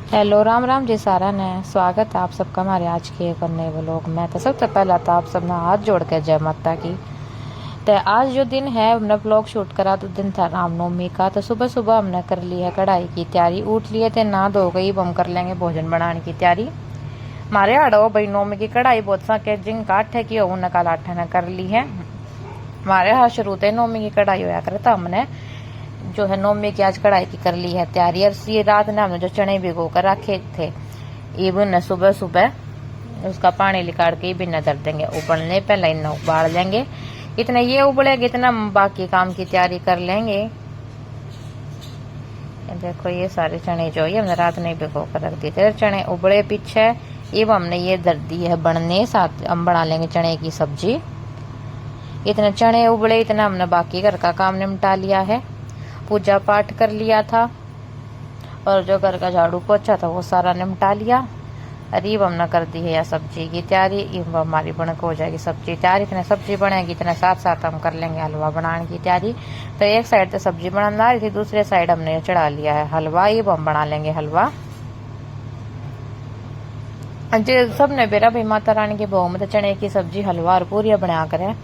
Hello, Ram Ram ji सारा ने। स्वागत है आप सबका हमारे आज के एक और नए व्लॉग में। तो सबसे पहला तो आप सब ने हाथ जोड़ के जय माता की। तो आज जो दिन है हमने व्लॉग शूट करा तो दिन था रामनवमी का। तो सुबह सुबह हमने कर ली है कढ़ाई की तैयारी, उठ लिए थे, नहा धो गई। अब हम कर लेंगे भोजन बनाने की तैयारी। हमारे आड़ो भाई नवमी की कढ़ाई बहुत सा के जिनका आठ है की उन काल आठ ने कर ली है। हमारे यहाँ शुरू से नवमी की कढ़ाई होया करे तो हमने जो है नवमी की आज कढ़ाई की कर ली है तैयारी। और ये रात ने हमने जो चने भिगो कर रखे थे इवन सुबह सुबह उसका पानी निकाल के बिना धर देंगे उबलने, पहले इन्हें उबाल लेंगे। इतने ये उबलेंगे इतना बाकी काम की तैयारी कर लेंगे। देखो ये सारे चने जो ये हमने रात नहीं भिगो कर रख दिए थे, चने उबले पीछे अब हमने ये धर दी है बनने। साथ हम बना लेंगे चने की सब्जी। इतने चने उबले इतना हमने बाकी घर का काम निपटा लिया है। पूजा पाठ कर लिया था और जो घर का झाड़ू पोछा था वो सारा निपटा लिया। अरीब हमने कर दी है या सब्जी की तैयारी। अब हमारी बनक हो जाएगी सब्जी तैयार। इतने सब्जी बनेगी इतने साथ साथ हम कर लेंगे हलवा बनाने की तैयारी। तो एक साइड तो सब्जी बना रही थी, दूसरे साइड हमने चढ़ा लिया है हलवा। अब हम बना लेंगे हलवा। जो सबने बेरा भाई माता रानी के भोग में तो चने की सब्जी हलवा और पूरियाँ बना कर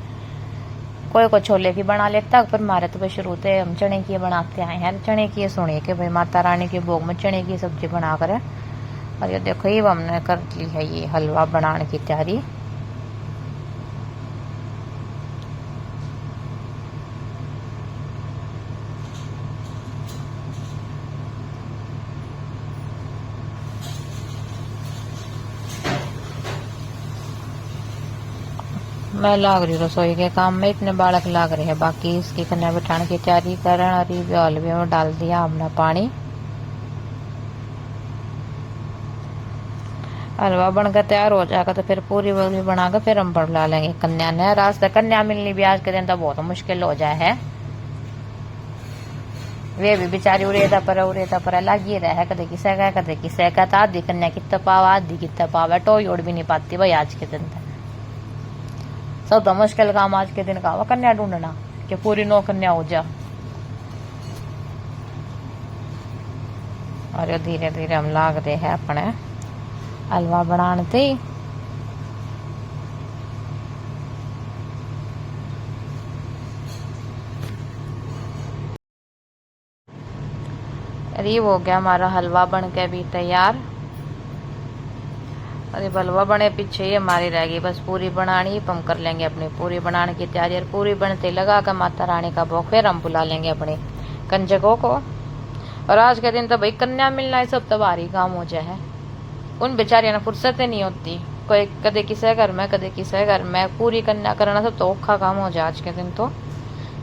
कोई को छोले की बना लेता, पर हमारे तो भाई शुरू से हम चने की बनाते आए हैं। चने की सुनिए कि भाई माता रानी के भोग में चने की सब्जी बना कर। और ये देखो ये हमने कर ली है ये हलवा बनाने की तैयारी। मैं लाग रही रसोई के काम में, इतने बालक लाग रहे हैं बाकी इसकी कन्या बिठाने की तैयारी करें। और ये हलवे में डाल दिया हमने पानी। हलवा बनकर तैयार हो जाएगा तो फिर पूरी वूरी बनाकर फिर हम बढ़ला लेंगे कन्या ने। रास्ते कन्या मिलनी भी आज के दिन तो बहुत मुश्किल हो जाए है। वे भी बेचारी उड़ेता पर लगी रहे, कदे किसे का तो आधी कन्या कितना पावा आधी कितना पावा टोई उड़ भी नहीं पाती भाई आज के दिन। सब तो मुश्किल काम आज के दिन का हुआ कन्या ढूंढना कि पूरी नौ कन्या हो जा। और धीरे धीरे हम लाग रहे हैं अपने हलवा बनाने थे। अरे हो गया हमारा हलवा बन के भी तैयार। अरे हलवा बने पीछे ही हमारी रह गई बस पूरी बनानी। हम कर लेंगे अपनी पूरी बनाने की तैयारी। और पूरी बनते लगा कर माता रानी का भोग फिर हम बुला लेंगे अपने कंजकों को। और आज के दिन तो भाई कन्या मिलना है सब तो भारी काम हो जाए है। उन बेचारियों ने फुर्सत ही नहीं होती, कोई कदे किसे घर में कदे किसे घर में पूरी कन्या करना सब तो औखा काम हो जाए आज के दिन। तो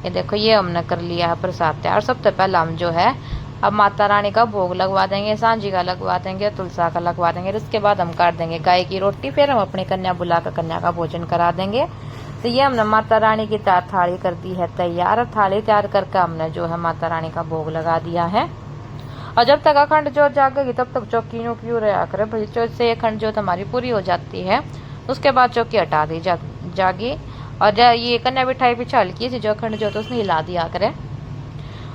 ये देखो ये हमने कर लिया है प्रसाद तैयार। सबसे पहले हम जो है अब माता रानी का भोग लगवा देंगे, सांझी का लगवा देंगे, तुलसा का लगवा देंगे। उसके बाद हम काट देंगे गाय की रोटी, फिर हम अपनी कन्या बुलाकर कन्या का भोजन करा देंगे। तो ये हमने माता रानी की थाली कर दी है तैयार। थाली तैयार करके हमने जो है माता रानी का भोग लगा दिया है। और जब तक अखंड जोत जागेगी तब तक चौकी नो क्यों रहा करे भाई। चौथ से अखंड जोत हमारी पूरी हो जाती है, उसके बाद चौकी हटा दी जागी। और ये कन्या बिठाई पीछे हल्की सी जो अखंड जोत उसने हिला दिया करे।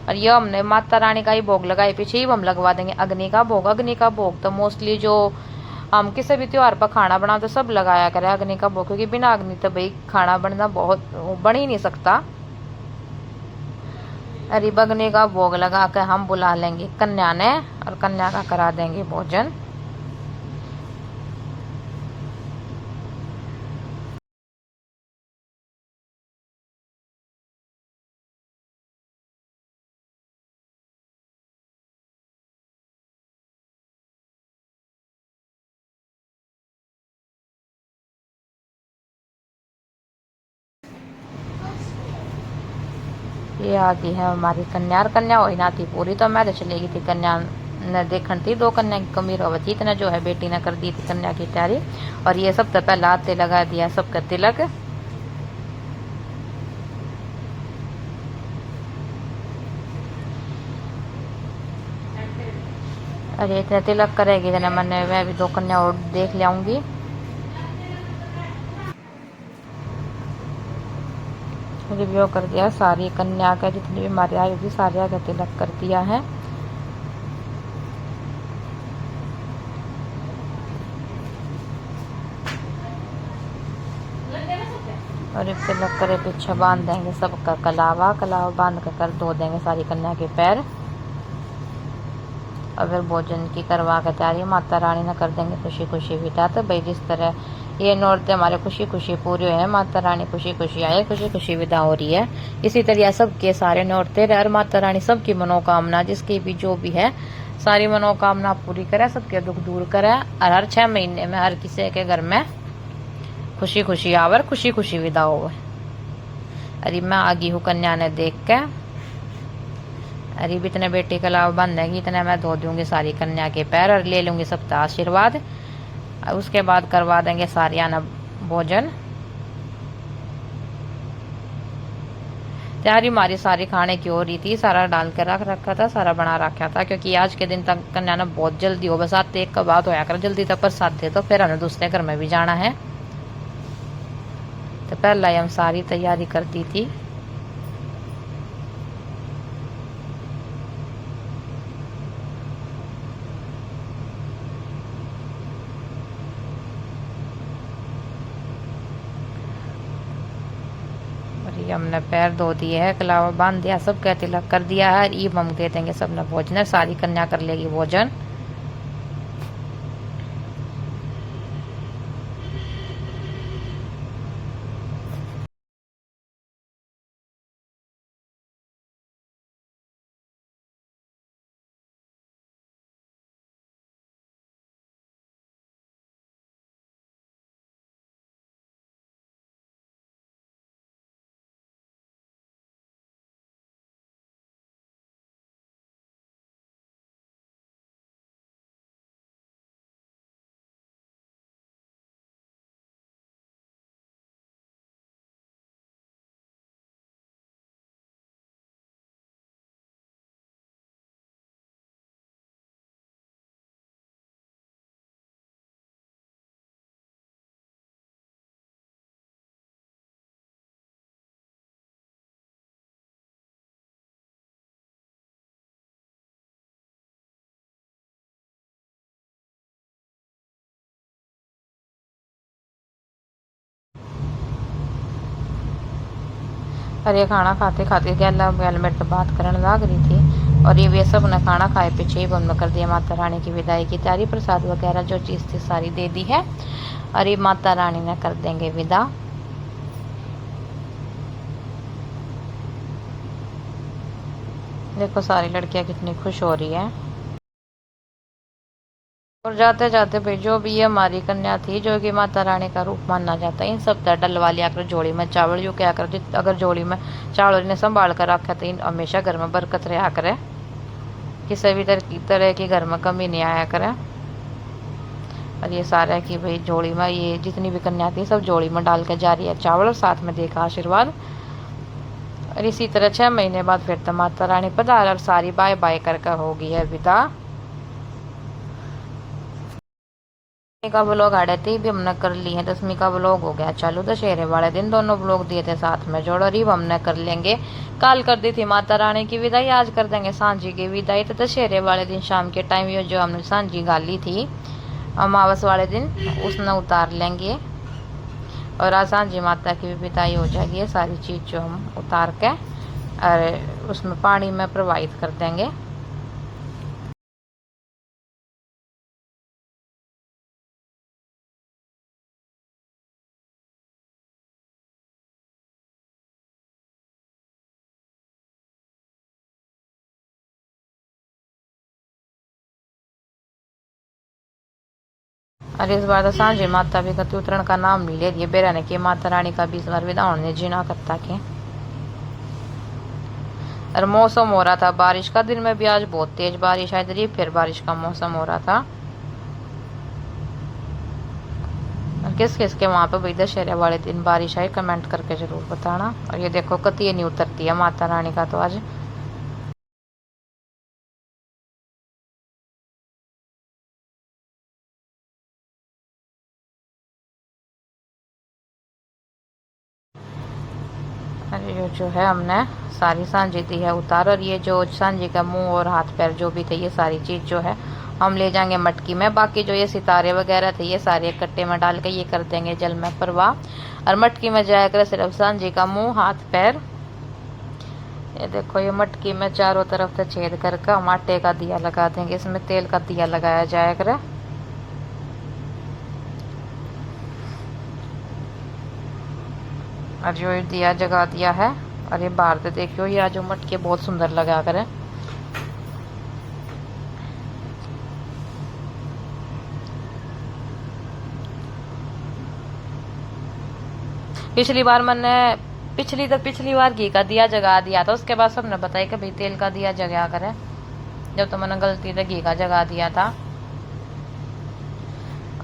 और ये हमने माता रानी का ही भोग लगाए पीछे ही हम लगवा देंगे अग्नि का भोग। अग्नि का भोग तो मोस्टली जो हम किसी भी त्योहार पर खाना बनाते तो सब लगाया करे अग्नि का भोग, क्योंकि बिना अग्नि तो भाई खाना बनना बहुत बन ही नहीं सकता। अरे अग्नि का भोग लगा कर हम बुला लेंगे कन्या ने और कन्या का करा देंगे भोजन। ये आ गई है हमारी कन्या। और कन्या हो ना थी पूरी तो मैं तो चलेगी थी कन्या ने देखन थी दो कन्या की कमी रही इतना जो है बेटी ने कर दी थी कन्या की तैयारी। और ये सब तो पहले हाथे लगा दिया सबका तिलक। अरे इतने तिलक करेगी इतने मैंने मैं भी दो कन्या और देख लाऊंगी। रिव्यू कर दिया सारी कन्या का जितनी भी हमारी आई थी सारी का तिलक कर दिया है। और ये तिलक करे पीछे बांध देंगे सबका कलावा बांध कर धो देंगे सारी कन्या के पैर। और फिर भोजन की करवा कर तैयारी माता रानी ने कर देंगे खुशी खुशी विदा। तो भाई जिस तरह ये नौरते हमारे खुशी खुशी पूरे हुए हैं, माता रानी खुशी खुशी आए, खुशी खुशी विदा हो रही है। इसी तरह सबके सारे नौरते और माता रानी सबकी मनोकामना जिसकी भी जो भी है सारी मनोकामना पूरी करे, सबके दुख दूर करे। और हर 6 महीने में हर किसी के घर में खुशी खुशी आवर, खुशी खुशी विदा हो। अरे मैं आगी हूँ कन्या ने देख के, अरे भी इतने बेटी का लाभ बांधेगी इतने मैं धो दूंगी सारी कन्या के पैर और ले लूंगी सबका आशीर्वाद। उसके बाद करवा देंगे सारियाना भोजन। तैयारी हमारी सारी खाने की हो रही थी, सारा डाल के रख रखा था, सारा बना रखा था, क्योंकि आज के दिन तक कन्या ने बहुत जल्दी हो, बस 7 एक का बात होया कर जल्दी तक प्रसाद दे तो फिर हमें दूसरे घर में भी जाना है। तो पहला ही हम सारी तैयारी करती थी। हमने पैर धो दिए है, कलावा बांध दिया, सब का तिलक कर दिया है। ईब हम दे देंगे सबने भोजन, सारी कन्या कर लेगी भोजन। और ये खाना खाते खाते गैला मेरे तो बात करने लग रही थी। और ये सब ने खाना खाए पीछे ही बंद कर दिया। माता रानी की विदाई की तैयारी, प्रसाद वगैरह जो चीज़ थी सारी दे दी है। और ये माता रानी ने कर देंगे विदा। देखो सारी लड़कियां कितनी खुश हो रही है। और जाते जाते भाई जो भी ये हमारी कन्या थी जो कि माता रानी का रूप माना जाता है, इन सब डलवा लिया कर जोड़ी में चावल। जो क्या कर, अगर जोड़ी में चावल ने संभाल कर रखा तो इन हमेशा घर में बरकत रहा करे, किसी भी तरह की घर में कमी नहीं आया करे। और ये सारा की भाई जोड़ी में ये जितनी भी कन्या थी सब जोड़ी में डाल के जा रही है चावल, और साथ में देखा आशीर्वाद। और इसी तरह 6 महीने बाद फिर तो माता रानी पधार और सारी बाय बाय करके होगी है विदा। का ब्लॉग आड़े थी भी हमने कर ली है, 10वीं का ब्लॉग हो गया चालू। दशहरे वाले दिन दोनों ब्लॉग दिए थे साथ में जोड़, और हमने कर लेंगे। कल कर दी थी माता रानी की विदाई, आज कर देंगे सांझी की विदाई। तो दशहरे वाले दिन शाम के टाइम ये जो हमने सांझी गाली थी अमावस वाले दिन उसने उतार लेंगे। और आज सांझी माता की भी विदाई हो जाएगी। ये सारी चीज़ जो हम उतार के और उसमें पानी में प्रवाहित कर देंगे। और इस बार तो सांझी माता भी कति उतरण का नाम नहीं ले दिए बेरा ने कि माता रानी का भी इस बार विदा होने जीना करता के। और मौसम हो रहा था बारिश का, दिन में भी आज बहुत तेज बारिश आई थी, फिर बारिश का मौसम हो रहा था। और किस किस के वहां पे भाई दशहरे वाले दिन बारिश आई कमेंट करके जरूर बताना। और ये देखो कति नहीं उतरती है माता रानी का तो आज। ये जो है हमने सारी सांझी दी है उतार। और ये जो सांझी का मुंह और हाथ पैर जो भी थे ये सारी चीज़ जो है हम ले जाएंगे मटकी में। बाकी जो ये सितारे वगैरह थे ये सारे कट्टे में डाल के ये कर देंगे जल में परवाह। और मटकी में जाकर सिर्फ सांझ जी का मुंह हाथ पैर। ये देखो ये मटकी में चारों तरफ से छेद करके हम आटे का दिया लगा देंगे। इसमें तेल का दिया लगाया जाएगा। और जो दिया जगा दिया है। और ये बाहर से देखियो ये जो मटके बहुत सुंदर लगा कर है। पिछली बार घी का दिया जगा दिया था। उसके बाद सबने बताया कि भाई तेल का दिया जगा करे, जब तो मैंने गलती से घी का जगा दिया था।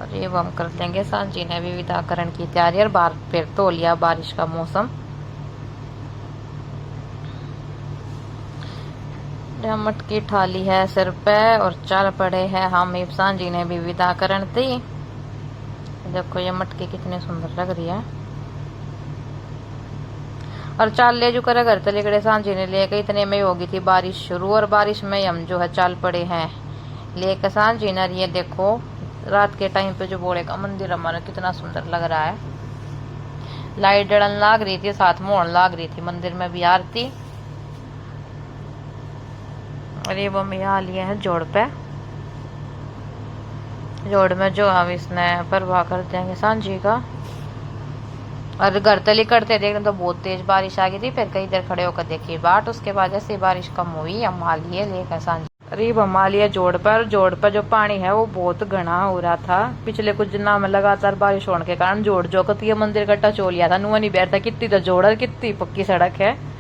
और ये हम कर लेंगे। सांझी ने भी विदाकरण की तैयारी और बाहर फिर तो लिया बारिश का मौसम। मटकी ठाली है सिर पे और चल पड़े हैं हम। सांझी ने भी विदाकरण दी। देखो ये मटकी कितनी सुंदर लग रही है। और चाल ले जो करे घर तले सांझी ने लेके इतने में होगी थी बारिश शुरू। और बारिश में हम जो है चाल पड़े हैं लेके सांझी ने। ये देखो रात के टाइम पे जो बोले का मंदिर हमारा कितना सुंदर लग रहा है। लाइट जड़न लाग रही थी, साथ में लाग रही थी मंदिर में भी आरती। और ये वो यहाँ लिए हैं जोड़ पे। जोड़ में जो हम इसने परवाह कर देंगे सांझी का। और घर तली करते देखने तो बहुत तेज बारिश आ गई थी। फिर कई देर खड़े होकर देखी बाट। उसके बाद जैसे बारिश कम हुई हम मालिए लेकर सांझी करीब हमारे जोड़ पर जो पानी है वो बहुत घना हो रहा था। पिछले कुछ दिनों में लगातार बारिश होने के कारण जोड़ जो मंदिर का टच हो लिया था। नुआ नहीं बैठता कितनी तो जोड़ और कितनी पक्की सड़क है।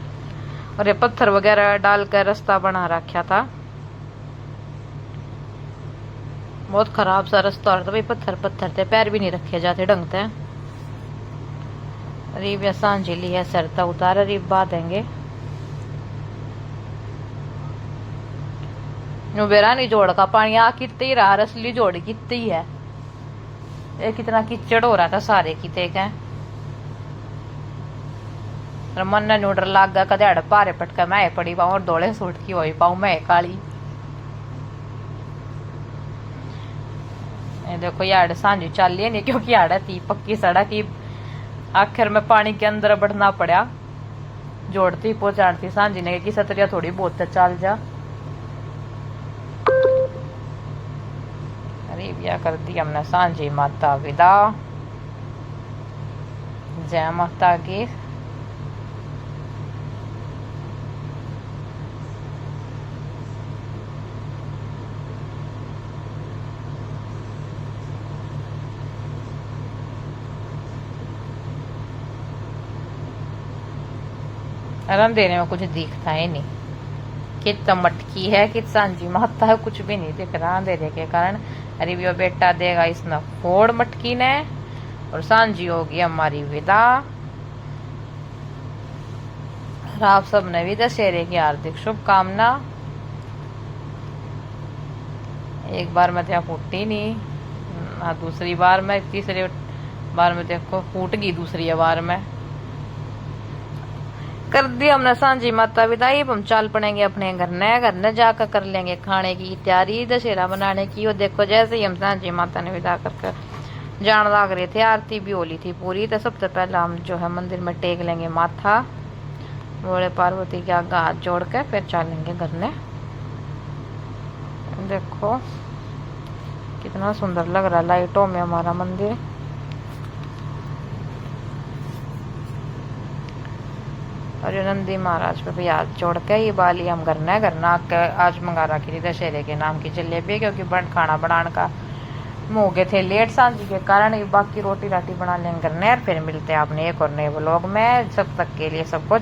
और ये पत्थर वगैरह डालकर रास्ता बना रखा था। बहुत खराब सा रास्ता और था भाई। पत्थर थे, पैर भी नहीं रखे जाते ढंग से। रीब या सांझी ली है सरता उतार रीब बांधेंगे। बेरा नहीं जोड़ का पानी आ कितने ही रहा। असली जोड़ कितनी है। ये कितना कीचड़ हो रहा था सारे की तेक है। मन ने न्यूडर लाग गया कदे हड़ पारे पटका मैं पड़ी पाऊं और दौड़े सूट की हो पाऊं मैं काली। ये देखो यार सांझी चल लिए नहीं क्योंकि यार थी पक्की सड़क की। आखिर में पानी के अंदर बढ़ना पड़ा। जोड़ती पहुंचाती सांझी ने कि सतरिया थोड़ी बहुत चल जा। अरे बिया कर दी हमने सांझी माता विदा। जय माता की। रन देने में कुछ दिखता है नहीं। कितना मटकी है कि सांझी माता है कुछ भी नहीं दिख रहा अंधेरे के कारण। अरे वो बेटा देगा इसने फोड़ मटकी ने। और सांझी होगी हमारी विदा। आप सबने भी दशहरे की हार्दिक शुभकामना। एक बार में तो फूटी नहीं। दूसरी बार में, तीसरी बार में देखो फूट गई। दूसरी बार में कर दी हमने सांझी माता विदाई। हम चल पड़ेंगे अपने घर ने जाकर कर लेंगे खाने की तैयारी दशहरा बनाने की। और देखो जैसे ही हम सांझी माता ने विदा करके जान लग रहे थे आरती भी होली थी पूरी। तो सबसे पहले हम जो है मंदिर में टेक लेंगे माथा। बोले पार्वती के आगे हाथ जोड़ के फिर चलेंगे घर ने। देखो कितना सुंदर लग रहा है लाइटों में हमारा मंदिर। और ये नंदी महाराज पे भी हाथ जोड़ के ये बाली हम करना आज मंगा रखी थी दशहरे के नाम की जलेबी। क्योंकि खाना बनाने का मुँह गए थे लेट सांझी के कारण। बाकी रोटी राटी बना लेंगे करने। और फिर मिलते हैं आपने एक और नए व्लॉग में। सब तक के लिए सबको